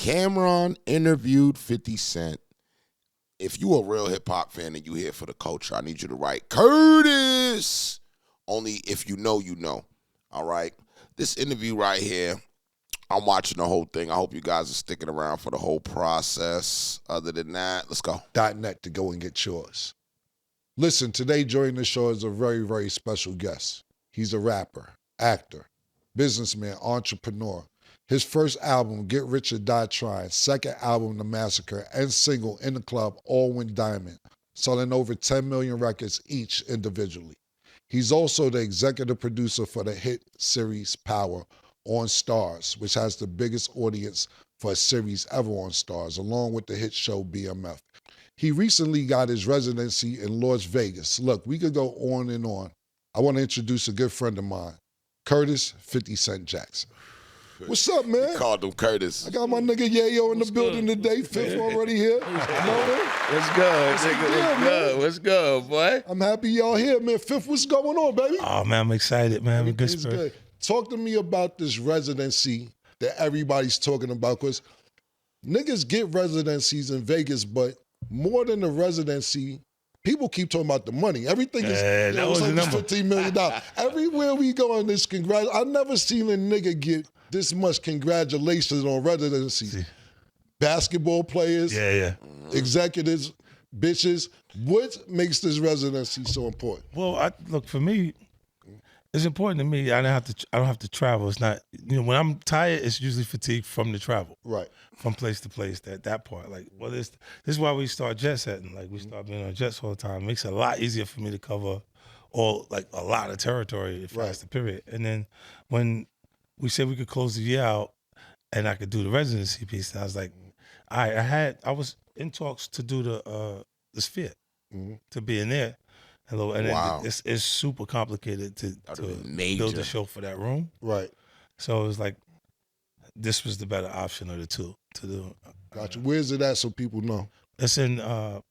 Cameron interviewed 50 Cent. If you a real hip-hop fan and you here for the culture, I need you to write Curtis. Only if you know, you know. All right? This interview right here, I'm watching the whole thing. I hope you guys are sticking around for the whole process. Other than that, let's go. .net to go and get yours. Listen, today joining the show is a very, very special guest. He's a rapper, actor, businessman, entrepreneur. His first album, Get Rich or Die Trying, second album, The Massacre, and single, In the Club, all went diamond, selling over 10 million records each individually. He's also the executive producer for the hit series Power on Starz, which has the biggest audience for a series ever on Starz, along with the hit show BMF. He recently got his residency in Las Vegas. Look, we could go on and on. I want to introduce a good friend of mine, Curtis 50 Cent Jackson. What's up, man? You called him Curtis. I got my nigga Yayo in the building today. Fifth already here. What's good, nigga? What's good, boy? I'm happy y'all here, man. Fifth, what's going on, baby? Oh, man, I'm excited, man. I'm in good spirit. Good. Talk to me about this residency that everybody's talking about, because niggas get residencies in Vegas, but more than the residency, people keep talking about the money. Everything is like $15 million. Everywhere we go on this I've never seen a nigga get this much congratulations on residency. Basketball players, executives, bitches. What makes this residency so important? Well, look, for me, it's important to me. I don't have to travel. It's not, when I'm tired, it's usually fatigue from the travel. Right. From place to place, that part. Like, well, this is why we start jet setting. Like, we start being on jets all the time. It makes it a lot easier for me to cover a lot of territory if that's the period. And then when we said we could close the year out and I could do the residency piece, and I was like, all right, I was in talks to do the Sphere, to be in there. And it's super complicated to build a show for that room. Right. So it was like, this was the better option of the two to do. Gotcha. Where's it at so people know? It's in the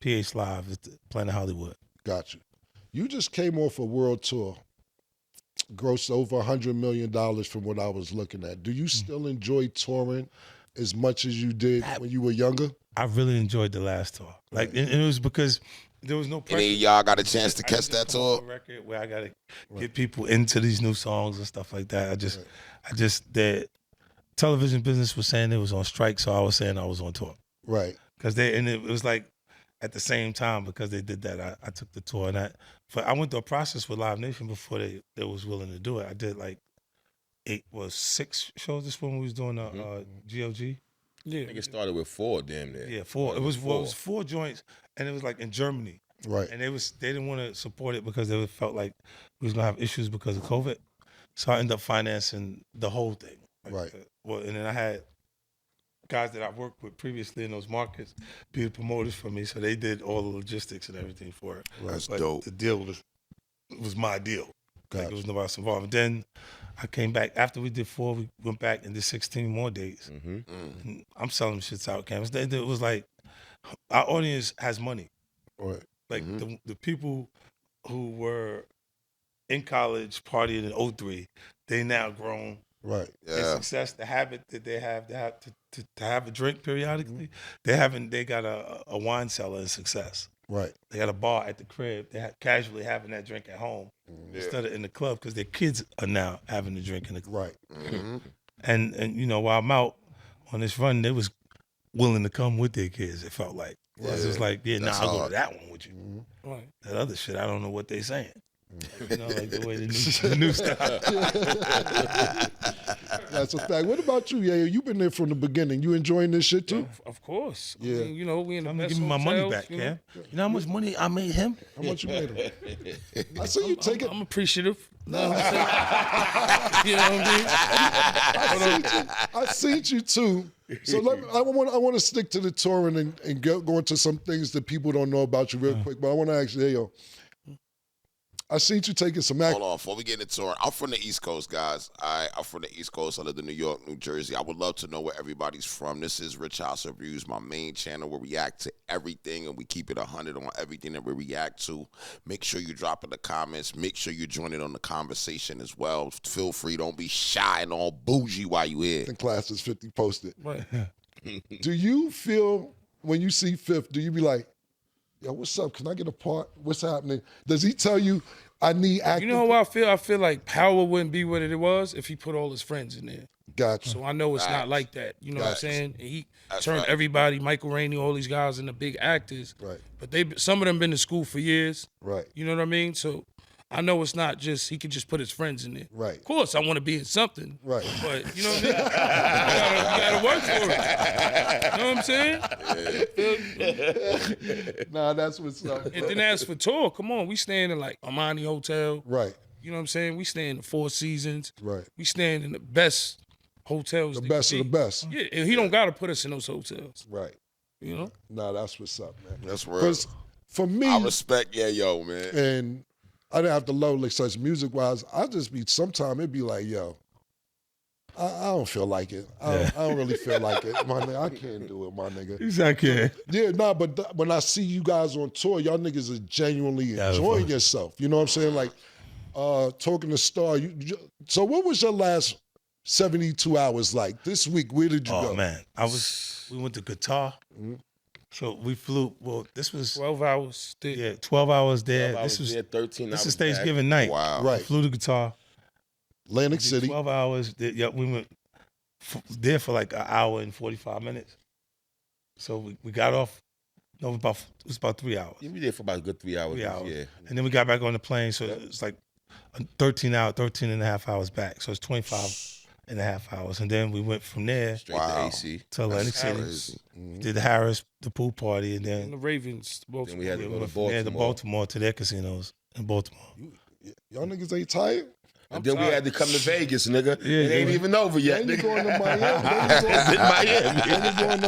PH Live at the Planet Hollywood. Gotcha. You just came off a world tour, grossed over $100 million from what I was looking at. Do you still enjoy touring as much as you did when you were younger? I really enjoyed the last tour. Like, and it was because there was no pressure. Any of y'all got a chance to catch that tour? Record where I gotta get people into these new songs and stuff like that. The television business was saying it was on strike, so I was saying I was on tour. Right. And it was like at the same time, because they did that, I took the tour, and I went through a process with Live Nation before they was willing to do it. I did like 6 shows this when we was doing GOG. Yeah, I think it started with 4, damn near. Yeah, 4. It was 4 joints, and it was like in Germany. Right. And they didn't want to support it because they felt like we was gonna have issues because of COVID. So I ended up financing the whole thing. Right. And then I had guys that I've worked with previously in those markets be the promoters for me, so they did all the logistics and everything for it. That's dope. The deal was my deal. Gotcha. Like, it was nobody else involved. And then I came back after we did 4. We went back and did 16 more days. And I'm selling shits out campus. It was like, our audience has money. Right. Like the people who were in college partying in 03, they now grown. Right. Yeah. Success, the habit that they have to have a drink periodically. They got a wine cellar in Success. Right. They got a bar at the crib. They casually having that drink at home instead of in the club, because their kids are now having the drink in the club. Right. And while I'm out on this run, they was willing to come with their kids. It felt like. It was just like, I'll go to that one with you. Right. That other shit, I don't know what they saying. Like the way the new stuff. That's a fact. What about you, Yayo? You've been there from the beginning. You enjoying this shit too? Of course. Yeah. I mean, we in the best Give me my money hotels, back, you yeah. know? You know how much money I made him? How much you made him? I see you take it. I'm appreciative. No, I'm saying, you know what I mean? I seen you too. So I want to stick to the touring and go into some things that people don't know about you real quick. But I want to ask you, Yayo, I seen you taking some action. Hold on, before we get into it, I'm from the East Coast, guys. I'm from the East Coast. I live in New York, New Jersey. I would love to know where everybody's from. This is Rich House Reviews, my main channel where we react to everything, and we keep it 100 on everything that we react to. Make sure you drop in the comments. Make sure you join in on the conversation as well. Feel free. Don't be shy and all bougie while you here. In class is 50 posted. Right. Do you feel when you see Fifth, do you be like, yo, what's up? Can I get a part? What's happening? Does he tell you, I need acting? You know how I feel? I feel like Power wouldn't be what it was if he put all his friends in there. Gotcha. So I know it's not like that. You know what I'm Facts. saying? And he That's turned right. everybody, Michael Rainey, all these guys into big actors. Right. But some of them been to school for years. Right. You know what I mean? So I know it's not just he could just put his friends in there. Right. Of course, I want to be in something. Right. But you know what I mean? you gotta work for it. You know what I'm saying? Nah, that's what's up. And then as for tour, come on, we staying in like Amani Hotel. Right. You know what I'm saying? We staying in the Four Seasons. Right. We staying in the best hotels. The they best can of the be. best. Yeah, and he don't gotta put us in those hotels. Right. You know? Nah, that's what's up, man. That's real. Because for me, I respect yo, man. and I didn't have to load like such music wise. I just be sometimes it'd be like, yo, I don't feel like it. I don't really feel like it, my nigga. I can't do it, my nigga. Exactly. Yeah, nah, but when I see you guys on tour, y'all niggas are genuinely enjoying yourself. You know what I'm saying? Like talking to Star. So what was your last 72 hours like this week? Where did you go? Oh man, we went to Qatar. So we flew. Well, this was 12 hours. 12 hours there. 12 This hours was there, 13 this hours is back. Thanksgiving night. Wow. Right. Flew to Qatar. Atlantic Did City. 12 hours. Yeah, we went there for like an hour and 45 minutes. So we got off. No, it was about 3 hours. You be there for about a good 3 hours. 3 hours. Yeah. And then we got back on the plane. So it's like 13 and a half hours back. So it's 25 and a half hours. And then we went from there Straight Wow. to AC. to Atlantic City. Crazy. Did the Harris, the pool party, and And then the Ravens. Both. Then we had to we go to went from there to Baltimore. Baltimore to their casinos in Baltimore. Y'all niggas ain't tired? And then we had to come to Vegas, nigga. Yeah, it ain't yeah. even over yet, Then you nigga. going to Miami. Then you going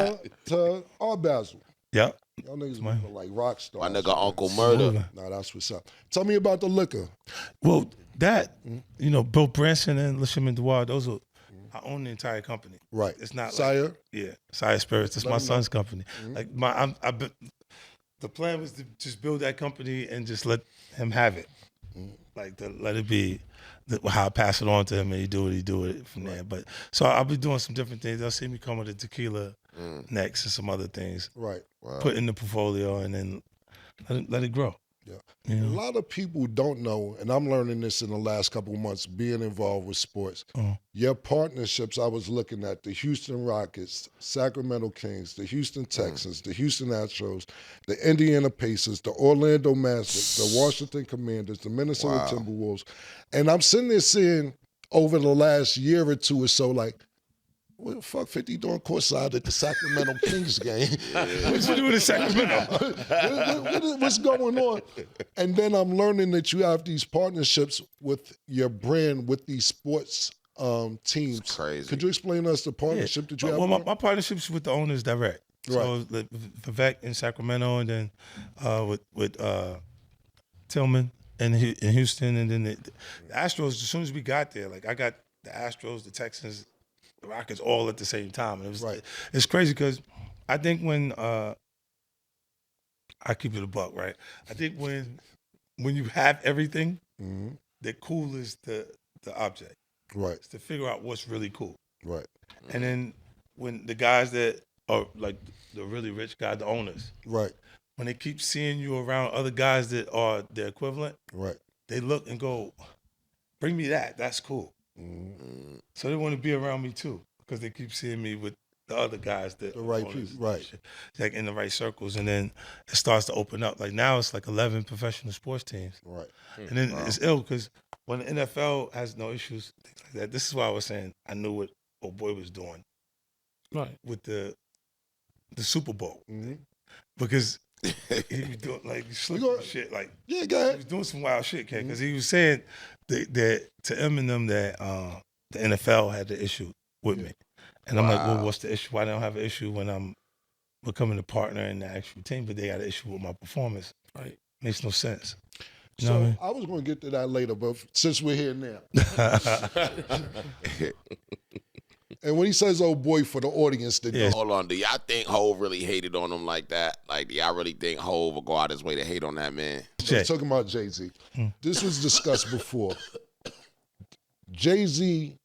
to Art Basel. Yep. Y'all niggas moving like rock stars. My nigga Uncle Murder. Nah, that's what's up. Tell me about the liquor. Well, that, Bill Branson and LeSherman Dewar, those are, I own the entire company. Right. It's not Sire? like, yeah, Sire Spirits. It's Let my me know. son's company. Like the plan was to just build that company and just let him have it. Like to let it be how I pass it on to him and he do it from there. But so I'll be doing some different things. They'll see me come with a tequila next and some other things. Right. Put in the portfolio and then let it grow. Yeah. You A know? lot of people don't know, and I'm learning this in the last couple of months, being involved with sports. Your partnerships, I was looking at the Houston Rockets, Sacramento Kings, the Houston Texans, the Houston Astros, the Indiana Pacers, the Orlando Magic, the Washington Commanders, the Minnesota Timberwolves. And I'm sitting there seeing over the last year or two or so, like, what the fuck 50 doing courtside at the Sacramento Kings game? What you doing in Sacramento? What's going on? And then I'm learning that you have these partnerships with your brand, with these sports teams. It's crazy. Could you explain to us the partnership that you have? Well, with my partnerships with the owners direct. So Vivek in Sacramento, and then with Tillman in Houston, and then the Astros. As soon as we got there, like I got the Astros, the Texans, the Rockets all at the same time. And it was it's crazy because I think when I keep it a buck, right? I think when you have everything, the cool is the object. Right, It's to figure out what's really cool. right, And then when the guys that are like the really rich guys, the owners, right, when they keep seeing you around other guys that are their equivalent, right. they look and go, bring me that. That's cool. So they want to be around me too because they keep seeing me with the other guys that The right are owners people, right. and shit. Like in the right circles. And then it starts to open up. Like now it's like 11 professional sports teams. Right. And then it's ill because when the NFL has no issues, things like that, this is why I was saying I knew what old boy was doing with the Super Bowl. Because he was doing like slipping shit. Like Yeah, go he ahead. was doing some wild shit, Ken. Because he was saying that to Eminem that the NFL had the issue with me. And I'm like, well, what's the issue? Why don't I have an issue when I'm becoming a partner in the actual team, but they got an issue with my performance? Right. Makes no sense. You know what I mean? I was going to get to that later, but since we're here now. And when he says "oh boy" for the audience that don't, Hold on, do y'all think Hov really hated on him like that? Like, do y'all really think Hov will go out his way to hate on that man? I'm talking about Jay-Z. This was discussed before. Jay-Z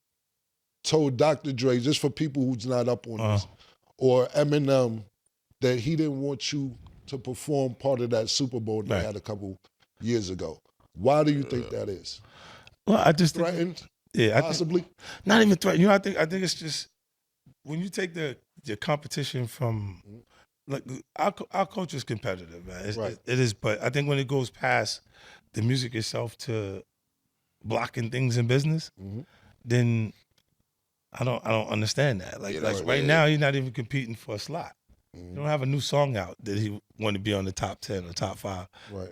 told Dr. Dre, just for people who's not up on this, or Eminem, that he didn't want you to perform part of that Super Bowl they had a couple years ago. Why do you think that is? Well, I just threatened. Yeah, possibly. Not even threatened. You know, I think it's just when you take the competition from like our culture is competitive, man. It is, but I think when it goes past the music itself to blocking things in business, then I don't understand that. Like right now, he's not even competing for a slot. You don't have a new song out that he want to be on the top 10 or top 5,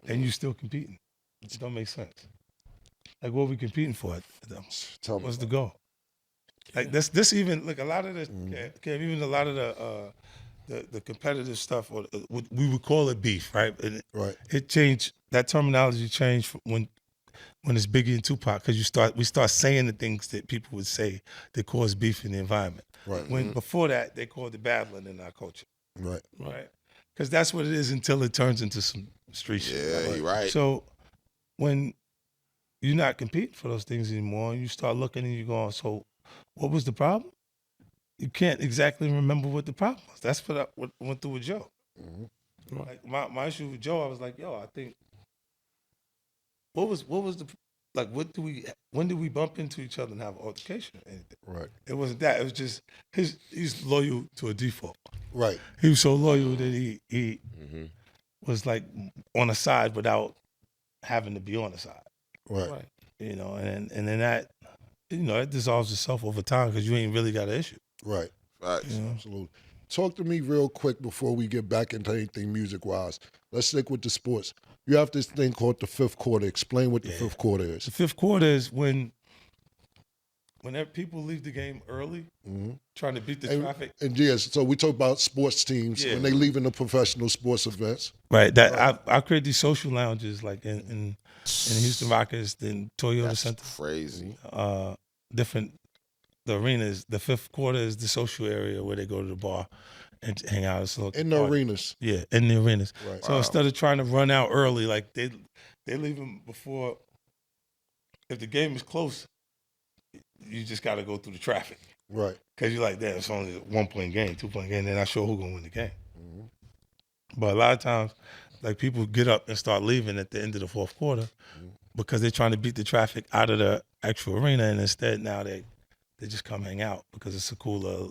and you still competing. It just don't make sense. Like, what are we competing for? What's the goal? Like this even look a lot of the even a lot of the competitive stuff, or we would call it beef, right? And it changed. That terminology changed from when it's Biggie and Tupac, because we start saying the things that people would say that cause beef in the environment. When before that they called it battling in our culture. Right. Because that's what it is until it turns into some street shit. Yeah, you're right. So when you're not competing for those things anymore, and you start looking and you're going, so what was the problem? You can't exactly remember what the problem was. That's what I went through with Joe. Like my issue with Joe, I was like, yo, I think what was the like? When did we bump into each other and have an altercation or anything? Right. It wasn't that. It was just he's loyal to a default. Right. He was so loyal that he was like on a side without having to be on the side. Right. You know, and then that, you know, it dissolves itself over time because you ain't really got an issue. Right. Facts. You know? Absolutely. Talk to me real quick before we get back into anything music-wise. Let's stick with the sports. You have this thing called the fifth quarter. Explain what the fifth quarter is. The fifth quarter is whenever people leave the game early, trying to beat the traffic. And yes, so we talk about sports teams when they leave in the professional sports events. Right. I create these social lounges like in Houston Rockets, then Toyota Center. Crazy. The arenas. The fifth quarter is the social area where they go to the bar and hang out. In the arenas. Yeah, in the arenas. Right. So instead of trying to run out early, like they leave them before. If the game is close, you just got to go through the traffic. Right. Because you're like, damn, it's only a 1-point game, 2-point game, then not sure who's going to win the game. But a lot of times, like people get up and start leaving at the end of the fourth quarter because they're trying to beat the traffic out of the actual arena, and instead now they just come hang out because it's a cooler,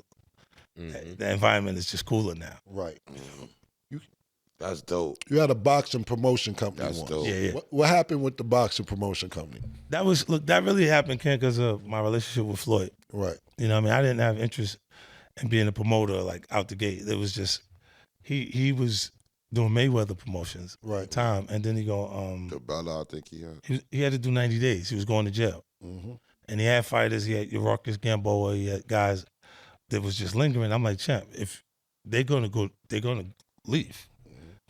the environment is just cooler now. Right. That's dope. You had a boxing promotion company. That's dope. Yeah. What happened with the boxing promotion company? That really happened, Ken, because of my relationship with Floyd. Right. You know what I mean? I didn't have interest in being a promoter like out the gate. It was just, he was doing Mayweather promotions at the time, and then he go, the brother I think he had. He had to do 90 days. He was going to jail. And he had fighters, he had Urarkus Gamboa, he had guys that was just lingering. I'm like, champ, if they're gonna leave.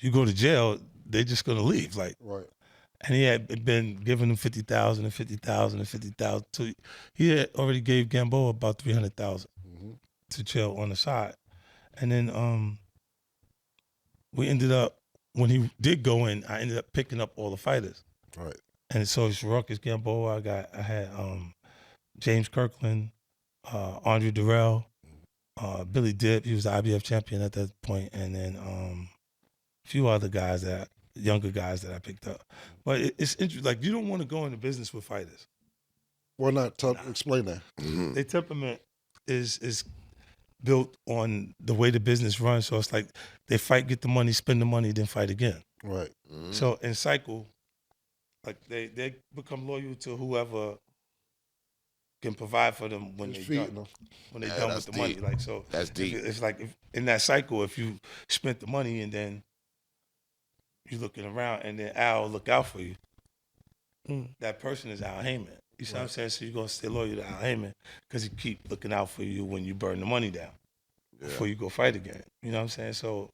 You go to jail, they're just gonna leave. Like, and he had been giving them 50,000 and 50,000 and 50,000. So he had already gave Gamboa about 300,000 to chill on the side. And then we ended up, when he did go in, I ended up picking up all the fighters. Right. And so it's Ruckus Gamboa. I had James Kirkland, Andre Durrell, Billy Dip. He was the IBF champion at that point, and then a few other guys younger guys that I picked up. But it's interesting. Like, you don't want to go into business with fighters. Why not? Explain that. Their temperament is built on the way the business runs. So it's like they fight, get the money, spend the money, then fight again. Right. So in cycle, like they become loyal to whoever can provide for them when they're done with the money. Like, so that's deep. It's like in that cycle, if you spent the money and then you're looking around and then Al look out for you, that person is Al Heyman. You see what I'm saying? So you're going to stay loyal to Al Heyman because he keep looking out for you when you burn the money down before you go fight again. You know what I'm saying? So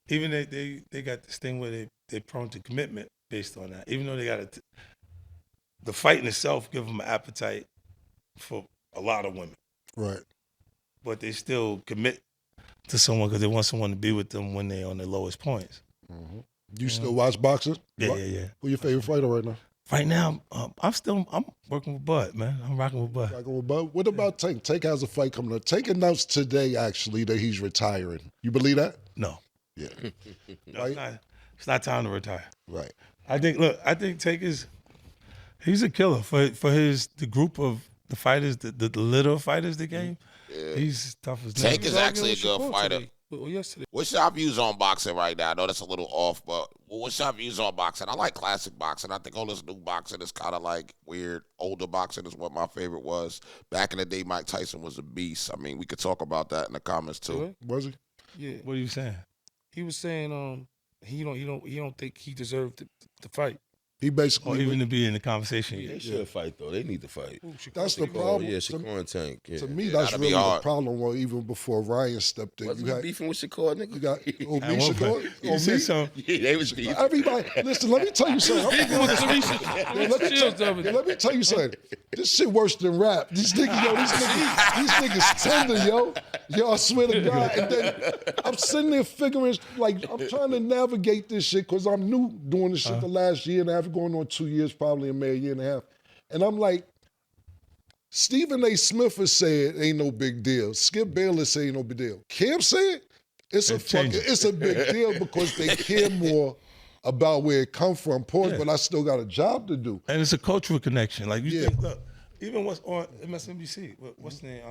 even they got this thing where they're prone to commitment based on that. Even though they got the fight in itself give them an appetite for a lot of women, Right. but they still commit to someone because they want someone to be with them when they're on their lowest points. You still watch boxing? Yeah. Who your favorite fighter right now? Right now, I'm working with Bud, man. I'm rocking with Bud. Rocking with Bud. What about Tank? Tank has a fight coming up. Tank announced today, actually, that he's retiring. You believe that? No, Yeah. no, it's not time to retire. Right. I think Tank he's a killer for the group of the fighters, the little fighters the game. Yeah. He's tough as Tank nails. is actually a good fighter. Well, yesterday. What's your views on boxing right now? I know that's a little off, but what's your views on boxing? I like classic boxing. I think all this new boxing is kind of like weird. Older boxing is what my favorite was. Back in the day, Mike Tyson was a beast. I mean, we could talk about that in the comments too. Was he? Yeah. What are you saying? He was saying he don't think he deserved to fight. He basically. Or even to be in the conversation. They should fight though. They need to fight. That's the problem. Yeah, Shakur and Tank. Yeah. To me, that's that'd be really the hard. problem. Well, even before Ryan stepped in, Wasn't you he had beefing with Shakur, nigga? you got oh, At me, one Shakur? point, Oh, you said me? something. Yeah, they was beefing. Everybody, listen. Let me tell you something. Shields Let me tell you something. This shit worse than rap. These niggas tender, yo. Yo, I swear to God. And then I'm sitting there figuring, like, I'm trying to navigate this shit because I'm new doing this shit the last year and a half, going on 2 years, probably in May, a year and a half. And I'm like, Stephen A. Smith has said ain't no big deal. Skip Bayless said ain't no big deal. Cam said it's a big deal because they care more about where it come from. But I still got a job to do. And it's a cultural connection. Like you Yeah. think, look, even what's on MSNBC, what's his name?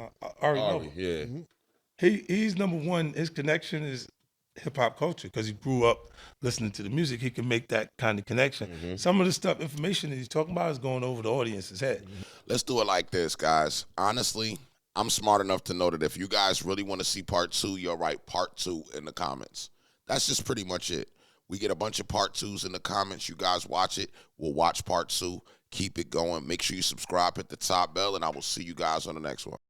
Ari Noble. Yeah. He's number one. His connection is hip hop culture because he grew up listening to the music. He can make that kind of connection. Some of the stuff, information that he's talking about is going over the audience's head. Let's do it like this, guys. Honestly, I'm smart enough to know that if you guys really want to see part 2, you'll write part 2 in the comments. That's just pretty much it. We get a bunch of part 2s in the comments. You guys watch it. We'll watch part 2. Keep it going. Make sure you subscribe, hit the top bell, and I will see you guys on the next one.